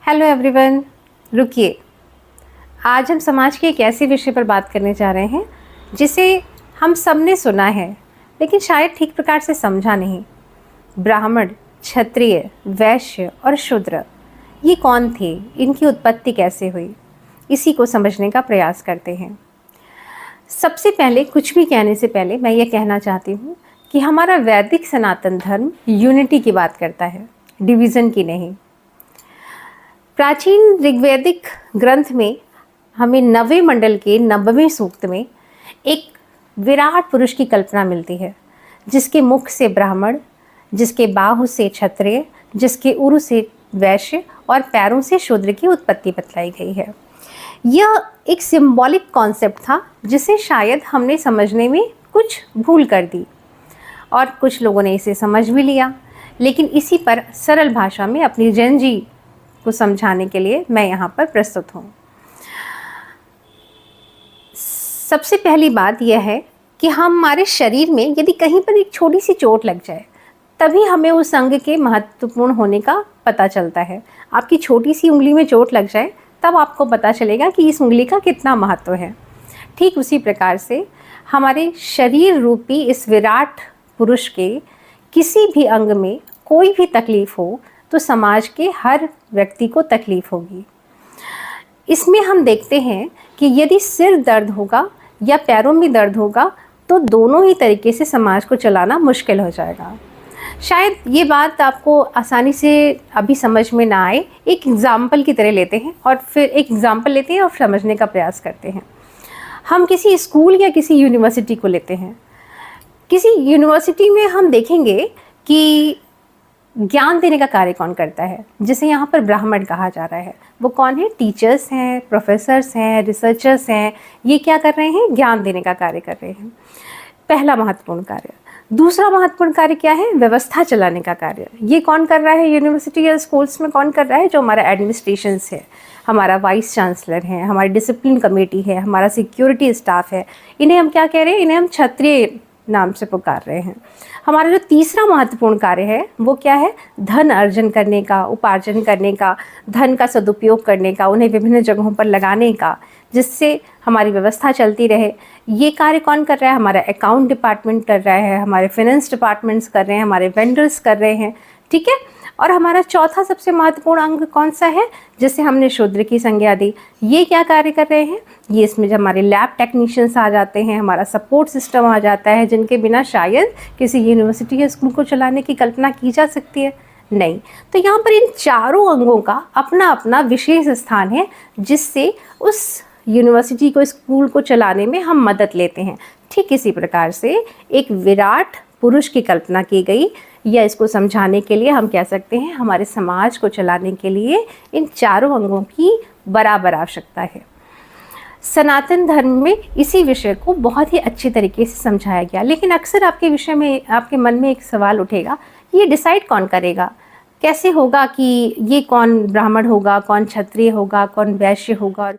Hello everyone, रुकिए। आज हम समाज के एक ऐसे विषय पर बात करने जा रहे हैं जिसे हम सबने सुना है लेकिन शायद ठीक प्रकार से समझा नहीं। ब्राह्मण, क्षत्रिय, वैश्य और शूद्र ये कौन थे, इनकी उत्पत्ति कैसे हुई, इसी को समझने का प्रयास करते हैं। सबसे पहले कुछ भी कहने से पहले मैं ये कहना चाहती हूँ कि हमारा वैदिक सनातन धर्म यूनिटी की बात करता है, डिवीज़न की नहीं। प्राचीन ऋग्वैदिक ग्रंथ में हमें 90 मंडल के 90वें सूक्त में एक विराट पुरुष की कल्पना मिलती है, जिसके मुख से ब्राह्मण, जिसके बाहु से क्षत्रिय, जिसके उरु से वैश्य और पैरों से शूद्र की उत्पत्ति बतलाई गई है। यह एक सिंबॉलिक कॉन्सेप्ट था जिसे शायद हमने समझने में कुछ भूल कर दी और कुछ लोगों ने इसे समझ भी लिया, लेकिन इसी पर सरल भाषा में अपनी जनजी को समझाने के लिए मैं यहाँ पर प्रस्तुत हूँ। सबसे पहली बात यह है कि हमारे शरीर में यदि कहीं पर एक छोटी सी चोट लग जाए तभी हमें उस अंग के महत्वपूर्ण होने का पता चलता है। आपकी छोटी सी उंगली में चोट लग जाए तब आपको पता चलेगा कि इस उंगली का कितना महत्व है। ठीक उसी प्रकार से हमारे शरीर रूपी इस विराट पुरुष के किसी भी अंग में कोई भी तकलीफ़ हो तो समाज के हर व्यक्ति को तकलीफ़ होगी। इसमें हम देखते हैं कि यदि सिर दर्द होगा या पैरों में दर्द होगा तो दोनों ही तरीके से समाज को चलाना मुश्किल हो जाएगा। शायद ये बात आपको आसानी से अभी समझ में ना आए। एक एग्ज़ाम्पल की तरह लेते हैं और फिर एक एग्ज़ाम्पल लेते हैं और समझने का प्रयास करते हैं। हम किसी स्कूल या किसी यूनिवर्सिटी को लेते हैं। किसी यूनिवर्सिटी में हम देखेंगे कि ज्ञान देने का कार्य कौन करता है, जिसे यहाँ पर ब्राह्मण कहा जा रहा है। वो कौन है? टीचर्स हैं, प्रोफेसर्स हैं, रिसर्चर्स हैं। ये क्या कर रहे हैं? ज्ञान देने का कार्य कर रहे हैं। पहला महत्वपूर्ण कार्य। दूसरा महत्वपूर्ण कार्य क्या है? व्यवस्था चलाने का कार्य। ये कौन कर रहा है? यूनिवर्सिटी या स्कूल्स में कौन कर रहा है? जो हमारा एडमिनिस्ट्रेशंस है, हमारा वाइस चांसलर है, हमारी डिसिप्लिन कमेटी है, हमारा सिक्योरिटी स्टाफ है। इन्हें हम क्या कह रहे हैं? इन्हें हम क्षत्रिय नाम से पुकार रहे हैं। हमारा जो तीसरा महत्वपूर्ण कार्य है वो क्या है? धन अर्जन करने का, उपार्जन करने का, धन का सदुपयोग करने का, उन्हें विभिन्न जगहों पर लगाने का, जिससे हमारी व्यवस्था चलती रहे। ये कार्य कौन कर रहा है? हमारा अकाउंट डिपार्टमेंट कर रहा है, हमारे फाइनेंस डिपार्टमेंट्स कर रहे हैं, हमारे वेंडर्स कर रहे हैं। ठीक है। और हमारा चौथा सबसे महत्वपूर्ण अंग कौन सा है, जिसे हमने शूद्र की संज्ञा दी? ये क्या कार्य कर रहे हैं? ये इसमें जब हमारे लैब टेक्नीशियंस आ जाते हैं, हमारा सपोर्ट सिस्टम आ जाता है, जिनके बिना शायद किसी यूनिवर्सिटी या स्कूल को चलाने की कल्पना की जा सकती है नहीं। तो यहाँ पर इन चारों अंगों का अपना अपना विशेष स्थान है, जिससे उस यूनिवर्सिटी को, स्कूल को चलाने में हम मदद लेते हैं। ठीक इसी प्रकार से एक विराट पुरुष की कल्पना की गई, या इसको समझाने के लिए हम कह सकते हैं हमारे समाज को चलाने के लिए इन चारों अंगों की बराबर आवश्यकता है। सनातन धर्म में इसी विषय को बहुत ही अच्छी तरीके से समझाया गया। लेकिन अक्सर आपके मन में एक सवाल उठेगा, ये डिसाइड कौन करेगा? कैसे होगा कि ये कौन ब्राह्मण होगा, कौन क्षत्रिय होगा, कौन वैश्य होगा और